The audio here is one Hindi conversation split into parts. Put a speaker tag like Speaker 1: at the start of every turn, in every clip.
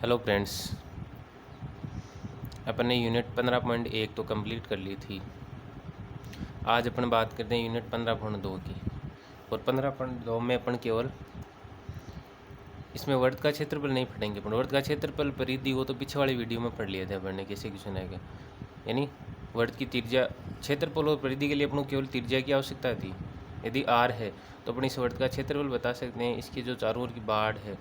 Speaker 1: हेलो फ्रेंड्स, अपन ने यूनिट 15.1 तो कंप्लीट कर ली थी। आज अपन बात करते हैं यूनिट 15.2 की। और 15.2 में अपन केवल इसमें वर्ग का क्षेत्रफल नहीं पढ़ेंगे। अपन वर्ग का क्षेत्रफल परिधि वो तो पीछे वाली वीडियो में पढ़ लिए थे अपन ने, कैसे क्वेश्चन आएगा। यानी वर्ग की त्रिज्या, क्षेत्रफल और परिधि के लिए अपन को केवल त्रिज्या की आवश्यकता थी। यदि आर है तो अपन इस वर्ग का क्षेत्रफल बता सकते हैं। इसकी जो चारों ओर की बाड़ है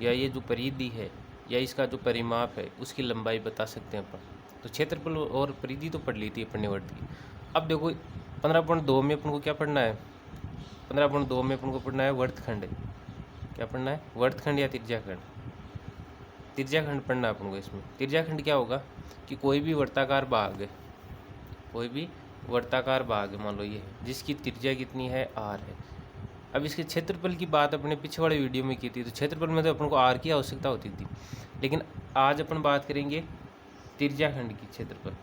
Speaker 1: या ये जो परिधि है या इसका जो परिमाप है उसकी लंबाई बता सकते हैं अपन। तो क्षेत्रफल और परिधि तो पढ़ ली थी अपन ने वर्ग की। अब देखो 15.2 में अपन को क्या पढ़ना है। 15.2 में अपन को पढ़ना है वर्गखंड। क्या पढ़ना है? वर्गखंड या त्रिज्याखंड। त्रिज्याखंड पढ़ना है अपन को। इसमें त्रिज्याखंड क्या होगा कि कोई भी वर्ताकार भाग है, कोई भी वर्ताकार भाग है, मान लो ये है, जिसकी त्रिज्या कितनी है, आर है। अब इसके क्षेत्रफल की बात अपने पीछे वाले वीडियो में की थी। तो क्षेत्रफल में तो अपन को आर की आवश्यकता होती थी, लेकिन आज अपन बात करेंगे त्रिज्याखंड की। क्षेत्रफल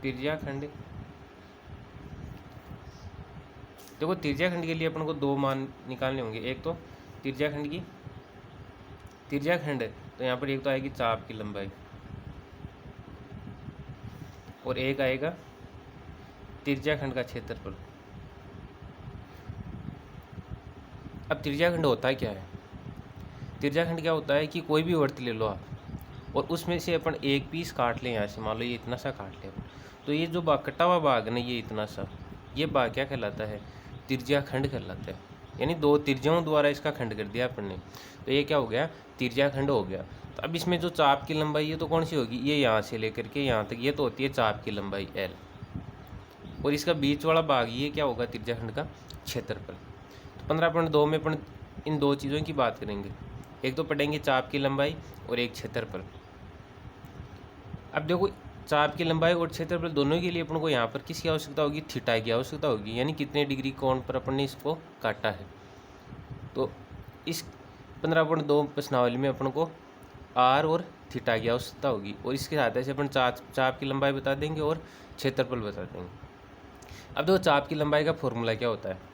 Speaker 1: त्रिज्याखंड, देखो त्रिज्याखंड के लिए अपन को दो मान निकालने होंगे। एक तो त्रिज्याखंड की, त्रिज्याखंड है तो यहाँ पर एक तो आएगी चाप की लंबाई और एक आएगा त्रिज्याखंड का क्षेत्रफल। अब त्रिज्याखंड होता है क्या है? त्रिज्याखंड क्या होता है कि कोई भी वर्त ले लो आप और उसमें से अपन एक पीस काट लें। यहाँ से मान लो ये इतना सा काट लें, तो ये जो भाग कटा हुआ भाग है ना, ये इतना सा, ये भाग क्या कहलाता है? त्रिज्याखंड कहलाता है। यानी दो त्रिज्याओं द्वारा इसका खंड कर दिया अपन ने, तो ये क्या हो गया? त्रिज्याखंड हो गया। तो अब इसमें जो चाप की लंबाई है तो कौन सी होगी? ये यहाँ से लेकर के यहाँ तक, ये तो होती है चाप की लंबाई एल, और इसका बीच वाला भाग ये क्या होगा? त्रिज्याखंड का क्षेत्रफल। तो 15.2 में अपन इन दो चीज़ों की बात करेंगे। एक तो पढ़ेंगे चाप की लंबाई और एक क्षेत्रफल। अब देखो चाप की लंबाई और क्षेत्रफल दोनों के लिए अपन को यहाँ पर किसकी आवश्यकता होगी? थीटा की आवश्यकता होगी, यानी कितने डिग्री कोण पर अपन ने इसको काटा है। तो इस 15.2 प्रश्नावली में अपन को आर और थीटा की आवश्यकता होगी, और इसके सहायता से अपन चाप की लंबाई बता देंगे और क्षेत्रफल बता देंगे। अब देखो चाप की लंबाई का फॉर्मूला क्या होता है।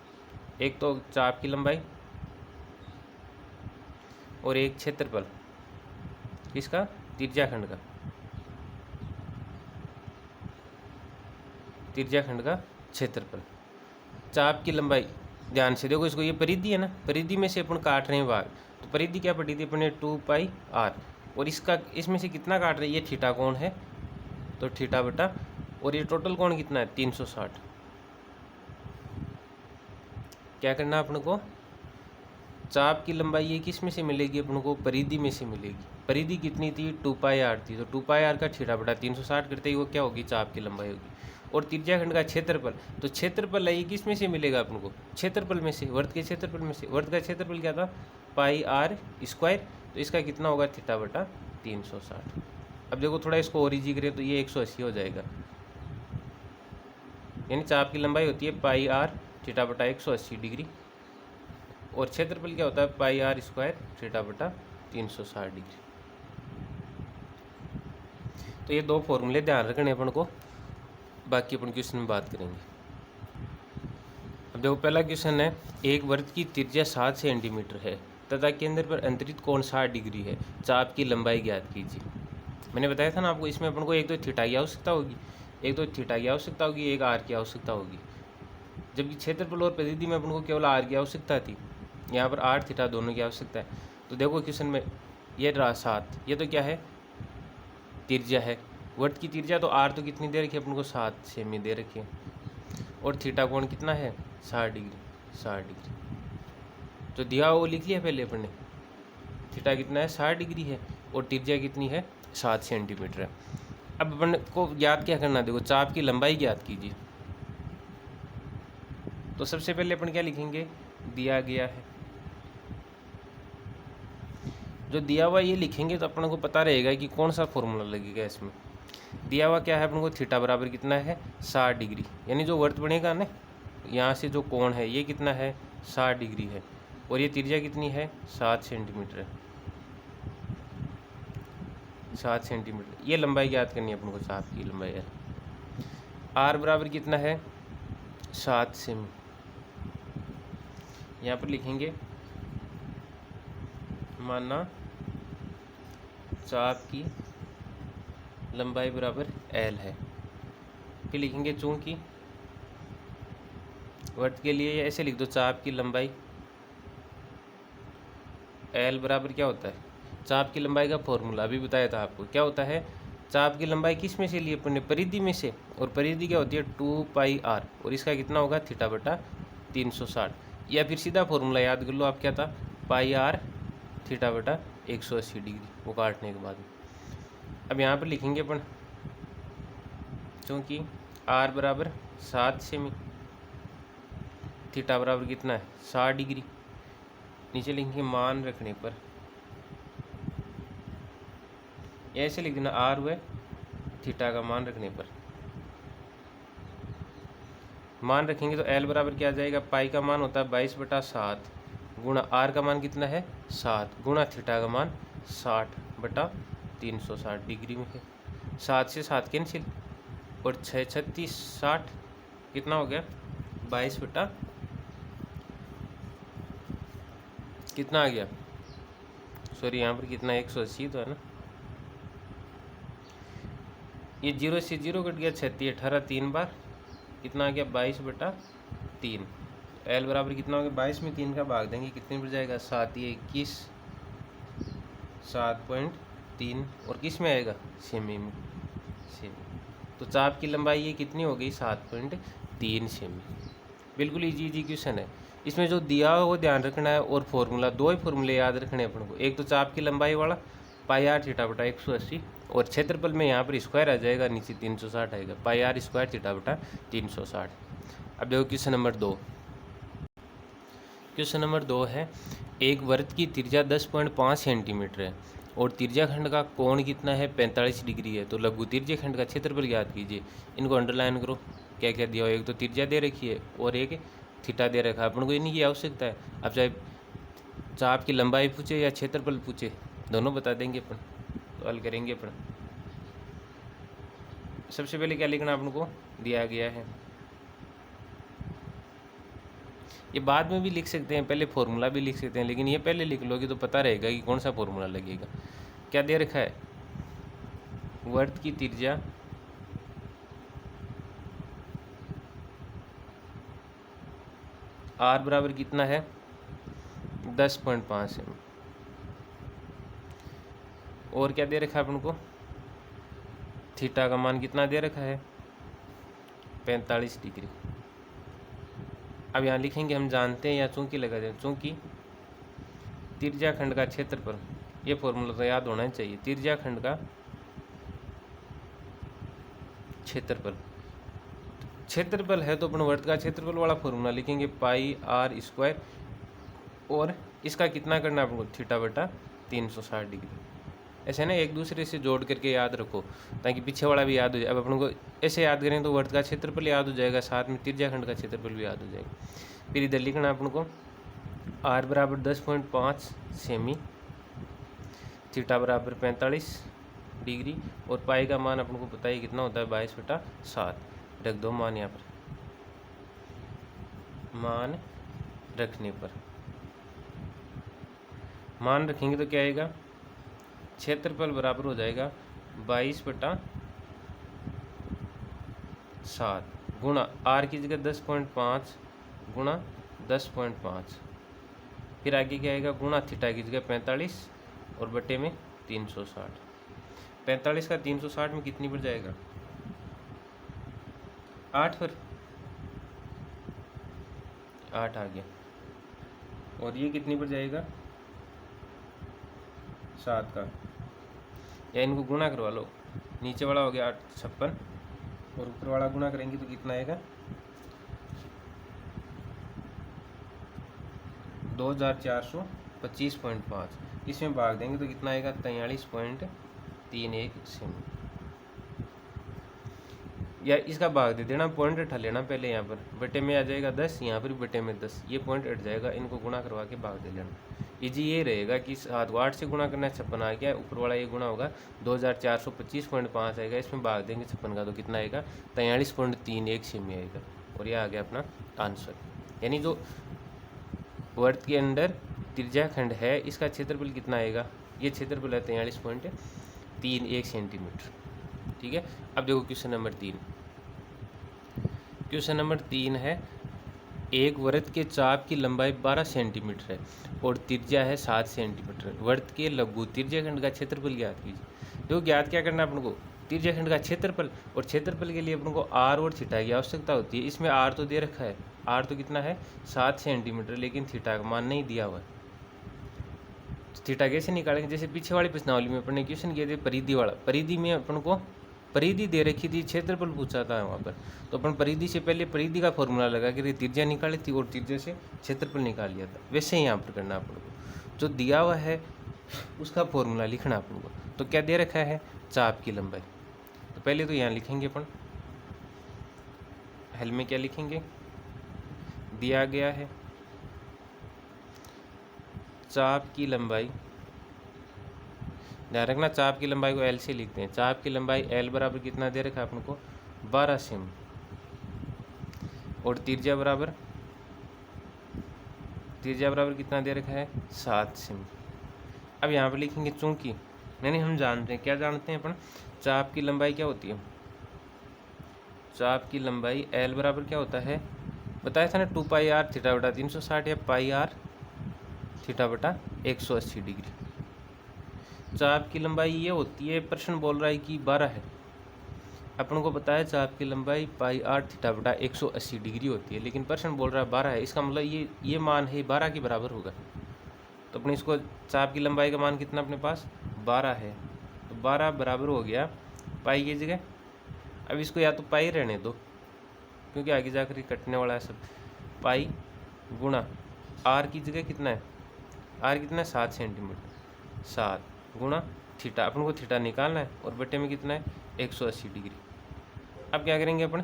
Speaker 1: एक तो चाप की लंबाई और एक क्षेत्रफल, किसका? त्रिज्याखंड का, त्रिज्याखंड का क्षेत्रफल। चाप की लंबाई, ध्यान से देखो इसको, ये परिधि है ना, परिधि में से अपन काट रहे हैं भाग। तो परिधि क्या पड़ी थी अपन ने? 2πr, और इसका इसमें से कितना काट रहे हैं? ये थीटा कोण है, तो थीटा बटा, और ये टोटल कोण कितना है? 360। क्या करना है अपन को? चाप की लंबाई ये किस में से मिलेगी अपन को? परिधि में से मिलेगी। परिधि कितनी थी? 2πr थी, तो 2πr का थीटा बटा 360 करते ही वो क्या होगी? चाप की लंबाई होगी। और त्रिज्याखंड का क्षेत्रफल, तो क्षेत्रफल है ये किस में से मिलेगा अपन को? क्षेत्रफल में से, वर्ग के क्षेत्रफल में से। वर्ग का क्षेत्रफल क्या था? πr², तो इसका कितना होगा? थीटा बटा 360। अब देखो थोड़ा इसको और इजी करें तो ये 180 हो जाएगा। यानी चाप की लंबाई होती है πr थीटा बटा 180 डिग्री, और क्षेत्रफल क्या होता है? πr² थीटा बटा 360 डिग्री। तो ये दो फॉर्मूले ध्यान रखने अपन को, बाकी अपन क्वेश्चन में बात करेंगे। अब देखो पहला क्वेश्चन है, एक वृत्त की त्रिज्या 7 सेंटीमीटर है तथा केंद्र पर अंतरित कोण 60 डिग्री है, चाप की लंबाई ज्ञात कीजिए। मैंने बताया था ना आपको, इसमें अपन को एक तो थीटा की आवश्यकता होगी, एक तो थीटा की आवश्यकता होगी, एक आर की आवश्यकता होगी। जबकि क्षेत्रफल और परिधि में अपन को केवल आर की आवश्यकता थी, यहाँ पर आर थीटा दोनों की आवश्यकता है। तो देखो क्वेश्चन में ये रहा 7, ये तो क्या है? त्रिज्या है। वृत्त की त्रिज्या तो आर तो कितनी दे रखी है अपन को? 7 सेमी दे रखी है, और थीटा कोण कितना है? 60 डिग्री, 60 डिग्री। तो दिया वो लिख लिया पहले अपन ने। थीटा कितना है? 60 डिग्री है, और त्रिज्या कितनी है? 7 सेंटीमीटर है। अब अपन को ज्ञात क्या करना है? देखो चाप की लंबाई ज्ञात कीजिए। तो सबसे पहले अपन क्या लिखेंगे? दिया गया है, जो दिया हुआ ये लिखेंगे तो अपन को पता रहेगा कि कौन सा फॉर्मूला लगेगा इसमें। दिया हुआ क्या है अपन को? थीटा बराबर कितना है? 60 डिग्री। यानी जो वर्त बनेगा ना, यहाँ से जो कोण है ये कितना है? 60 डिग्री है, और ये त्रिज्या कितनी है? 7 सेंटीमीटर है, 7 सेंटीमीटर। ये लंबाई ज्ञात करनी है अपन को, चाप की लंबाई है। आर बराबर कितना है? 7 सेमी। यहाँ पर लिखेंगे, माना चाप की लंबाई बराबर एल है। फिर लिखेंगे चूंकि वर्त के लिए ऐसे लिख दो, चाप की लंबाई एल बराबर क्या होता है, चाप की लंबाई का फॉर्मूला अभी बताया था आपको, क्या होता है, चाप की लंबाई किस में से ली अपन ने, परिधि में से, और परिधि क्या होती है 2πr, और इसका कितना होगा थीटा बटा 360, या फिर सीधा फॉर्मूला याद कर लो आप, क्या था πr थीटा बटा 180 डिग्री, वो काटने के बाद। अब यहाँ पर लिखेंगे अपन क्योंकि r बराबर 7 सेमी, थीटा बराबर कितना है 60 डिग्री, नीचे लिखेंगे मान रखने पर, ऐसे लिख देना r व थीटा का मान रखने पर, मान रखेंगे तो l बराबर क्या आ जाएगा, पाई का मान होता है 22/7 गुणा r का मान कितना है 7 गुणा थीटा का मान 60/360 डिग्री में है, 7 से 7 कैंसिल, और 6 36 60 कितना हो गया 22 बटा कितना आ गया, सॉरी यहाँ पर कितना 180 तो है ना, ये 0 से 0 कट गया, 36 18 3 बार कितना आ गया 22/3, एल बराबर कितना हो गया 22 में 3 का भाग देंगे कितने पर जाएगा 7 ये 21 7.3, और किस में आएगा सेमी में, सेमी, तो चाप की लंबाई ये कितनी हो गई 7.3 सेमी। बिल्कुल इजी क्वेश्चन है, इसमें जो दिया हो वो ध्यान रखना है, और फॉर्मूला दो ही फॉर्मूले याद रखने हैं अपन को, एक तो चाप की लंबाई वाला πr थीटा बटा 180, और क्षेत्रफल में यहाँ पर स्क्वायर आ जाएगा, नीचे 360 आएगा, πr स्क्वायर थीटा बटा 360। अब देखो क्वेश्चन नंबर 2, क्वेश्चन नंबर 2 है, एक वृत्त की त्रिज्या 10.5 सेंटीमीटर है और त्रिज्याखंड का कोण कितना है 45 डिग्री है, तो लघु त्रिज्याखंड का क्षेत्रफल ज्ञात कीजिए। इनको अंडरलाइन करो, क्या क्या दिया हो, एक तो त्रिज्या दे रखी है और एक थीटा दे रखा है, अपन को इन्हीं की आवश्यकता है। अब चाहे चाप की लंबाई पूछे या क्षेत्रफल पूछे, दोनों बता देंगे अपन, तो हल करेंगे अपन। सबसे पहले क्या लिखना अपन को दिया गया है, ये बाद में भी लिख सकते हैं, पहले फॉर्मूला भी लिख सकते हैं, लेकिन ये पहले लिख लोगे तो पता रहेगा कि कौन सा फॉर्मूला लगेगा। क्या दे रखा है, वृत्त की त्रिज्या r बराबर कितना है 10.5 सेमी, और क्या दे रखा है अपन को, थीटा का मान कितना दे रखा है 45 डिग्री। अब यहाँ लिखेंगे, हम जानते हैं या चूंकि लगा दें, चूंकि त्रिज्याखंड का क्षेत्रफल, ये फॉर्मूला तो याद होना ही चाहिए, त्रिज्याखंड का क्षेत्रफल, क्षेत्रफल है तो अपन वृत्त का क्षेत्रफल वाला फॉर्मूला लिखेंगे πr स्क्वायर, और इसका कितना करना है अपन को थीटा बटा 360 डिग्री, ऐसे ना एक दूसरे से जोड़ करके याद रखो ताकि पीछे वाला भी याद हो जाए। अब अपन को ऐसे याद करें तो वृत्त का क्षेत्रफल याद हो जाएगा, साथ में त्रिज्याखंड का क्षेत्रफल भी याद हो जाएगा। फिर इधर लिखना अपन को r बराबर 10.5 सेमी, थीटा बराबर 45 डिग्री, और पाई का मान अपन को पता है कितना होता है 22/7, रख दो मान यहाँ पर, मान रखने पर, मान रखेंगे तो क्या आएगा, क्षेत्रफल बराबर हो जाएगा 22/7 गुणा r की जगह 10.5 गुणा 10.5, फिर आगे क्या आएगा गुणा थीटा की जगह 45 और बटे में 360, 45 का 360 में कितनी पर जाएगा 8 पर, 8 आ गया, और ये कितनी पर जाएगा 7 का, या इनको गुणा करवा लो, नीचे वाला हो गया 856 और ऊपर वाला गुणा करेंगे तो कितना आएगा 2425.5, इसमें भाग देंगे तो कितना आएगा 43.31 सेमी, या इसका भाग दे देना, पॉइंट हटा लेना पहले, यहाँ पर बटे में आ जाएगा 10, यहाँ पर बटे में 10, ये पॉइंट हट जाएगा, इनको गुणा करवा के भाग दे लेना। इजी ये रहेगा कि 7 को 8 से गुणा करना है, 56 आ गया, ऊपर वाला ये गुणा होगा 2425.5 आएगा, इसमें भाग देंगे 56 का तो कितना आएगा 43.31 सेमी आएगा, और यह आ गया अपना आंसर। यानी जो वृत्त के अंदर त्रिज्याखंड है इसका क्षेत्रफल कितना आएगा ये क्षेत्रफल है 43.31 सेंटीमीटर। ठीक है। अब देखो क्वेश्चन नंबर 3। क्वेश्चन नंबर 3 है, एक वृत्त के चाप की लंबाई 12 सेंटीमीटर है और त्रिज्या है 7 सेंटीमीटर। वृत्त के लघु त्रिज्याखंड का क्षेत्रफल ज्ञात कीजिए। देखो ज्ञात क्या करना है अपन को, त्रिज्याखंड का क्षेत्रफल, और क्षेत्रफल के लिए अपन को आर और थीटा की आवश्यकता होती है। इसमें आर तो दे रखा है, आर तो कितना है 7 सेंटीमीटर, लेकिन थीटा का मान नहीं दिया हुआ है। थीटा कैसे निकालेंगे, जैसे पीछे वाली प्रश्नावली में अपन ने क्वेश्चन किए थे परिधि वाला, परिधि में अपन को परिधि दे रखी थी, क्षेत्रफल पूछा था वहाँ पर, तो अपन परिधि से पहले परिधि का फॉर्मूला लगा के त्रिज्या निकाली थी और त्रिज्या से क्षेत्रफल निकाल लिया था। वैसे ही यहाँ पर करना अपन को, जो दिया हुआ है उसका फॉर्मूला लिखना अपन को। तो क्या दे रखा है, चाप की लंबाई। तो पहले तो यहाँ लिखेंगे अपन, हल में क्या लिखेंगे, दिया गया है चाप की लंबाई, ध्यान रखना चाप की लंबाई को एल से लिखते हैं। चाप की लंबाई एल बराबर कितना दे रखा है अपन को 12 सेमी, और त्रिज्या बराबर कितना दे रखा है 7 सेमी। अब यहाँ पर लिखेंगे चूंकि, नहीं हम जानते हैं, क्या जानते हैं अपन, चाप की लंबाई क्या होती है, चाप की लंबाई एल बराबर क्या होता है, बताया था ना 2 पाई आर थीटा बटा 360 या पाई आर थीटा बटा 180 डिग्री। चाप की लंबाई ये होती है, प्रश्न बोल रहा है कि 12 है, अपन को पता है चाप की लंबाई पाई आर थीटा बटा 180 डिग्री होती है, लेकिन प्रश्न बोल रहा है 12 है, इसका मतलब ये मान है 12 के बराबर होगा। तो अपने इसको चाप की लंबाई का मान कितना अपने पास 12 है, तो 12 बराबर हो गया पाई की जगह। अब इसको या तो पाई रहने दो, क्योंकि आगे जाकर कटने वाला है सब, पाई गुणा आर की जगह कितना है, आर कितना है 7 सेंटीमीटर, 7 गुणा थीटा, अपन को थीटा निकालना है, और बटे में कितना है 180 डिग्री। अब क्या करेंगे अपन,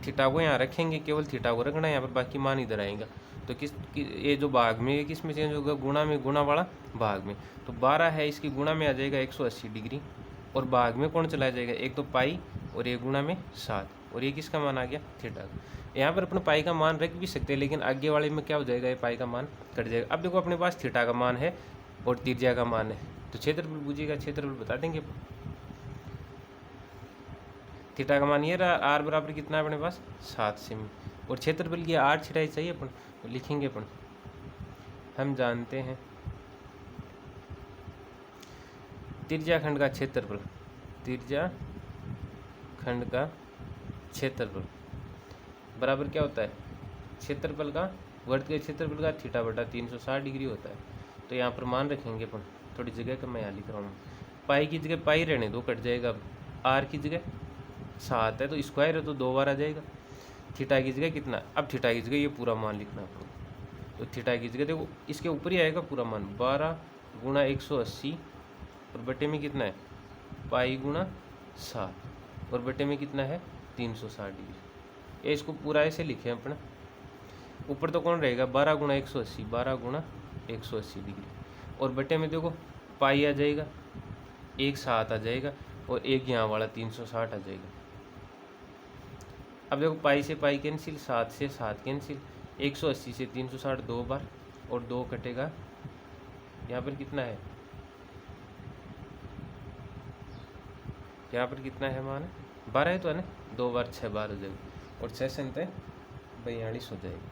Speaker 1: थीटा को यहाँ रखेंगे, केवल थीटा को रखना है यहाँ पर, बाकी मान इधर आएगा। तो ये जो भाग में ये किस में चेंज होगा, गुणा में, गुणा वाला भाग में। तो 12 है, इसकी गुणा में आ जाएगा 180 डिग्री, और भाग में कौन चला जाएगा, एक तो पाई और एक गुणा में 7, और ये किसका मान आ गया थीटा का। यहाँ पर अपन पाई का मान रख भी सकते हैं, लेकिन आगे वाले में क्या हो जाएगा, ये पाई का मान कट जाएगा। अब देखो अपने पास थीटा का मान है और त्रिज्या का मान है, तो क्षेत्रफल पूछेगा, क्षेत्रफल बता देंगे। थीटा का मान ये रहा, आर बराबर कितना है अपने पास 7 सेमी, और क्षेत्रफल की आर थीटा चाहिए अपन, तो लिखेंगे अपन, हम जानते हैं त्रिज्याखंड का क्षेत्रफल, त्रिज्याखंड का क्षेत्रफल बराबर क्या होता है, क्षेत्रफल का, वर्ग के क्षेत्रफल का थीटा बटा 360 डिग्री होता है। तो यहाँ पर मान रखेंगे अपन, थोड़ी जगह का मैं यहाँ लिख रहा हूँ, पाई की जगह पाई रहने दो, कट जाएगा, आर की जगह 7 है तो स्क्वायर है तो 2 बार आ जाएगा, थीटा की जगह कितना, अब थीटा की जगह ये पूरा मान लिखना आपको, तो थीटा की जगह देखो इसके ऊपर ही आएगा पूरा मान 12 गुणा 180, और बटे में कितना है पाई गुणा 7, और बटे में कितना है 360 डिग्री। ये इसको पूरा ऐसे लिखे अपना, ऊपर तो कौन रहेगा 12 गुणा 180, 12 गुणा 180 डिग्री, और बटे में देखो पाई आ जाएगा, एक 7 आ जाएगा, और एक यहाँ वाला 360 आ जाएगा। अब देखो पाई से पाई कैंसिल, 7 से 7 कैंसिल, 180 से 360 2 बार, और 2 कटेगा, यहाँ पर कितना है, यहाँ पर कितना है मान 12 है तो है ना, 2 बार 6 बार हो जाएगा, और 6 से 42 हो जाएगा,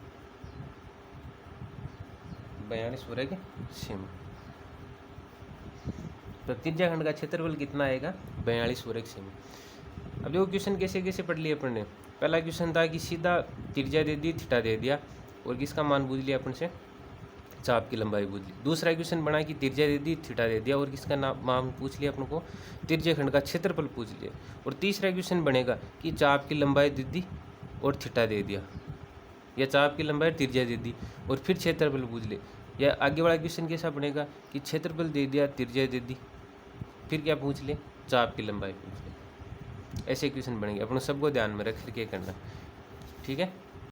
Speaker 1: 42 हो रहेगी सेम। तो त्रिज्याखंड का क्षेत्रफल कितना आएगा 42 वर्ग सेमी। अब देखो क्वेश्चन कैसे कैसे पढ़ लिया अपन ने। पहला क्वेश्चन था कि सीधा त्रिज्या दे दी, थीटा दे दिया, और किसका मान पूछ लिया अपन से, चाप की लंबाई पूछ ली। दूसरा क्वेश्चन बना कि त्रिज्या दे दी, थीटा दे दिया, और किसका मान पूछ लिया अपन को, त्रिज्याखंड का क्षेत्रफल पूछ लिया। और तीसरा क्वेश्चन बनेगा कि चाप की लंबाई दे दी और थीटा दे दिया, या चाप की लंबाई त्रिज्या दे दी और फिर क्षेत्रफल पूछ ले। या आगे वाला क्वेश्चन कैसा बनेगा कि क्षेत्रफल दे दिया, त्रिज्या दे दी, फिर क्या पूछ ले, चाप की लंबाई पूछ ले। ऐसे क्वेश्चन बनेंगे, अपन सबको ध्यान में रख करके करना, ठीक है।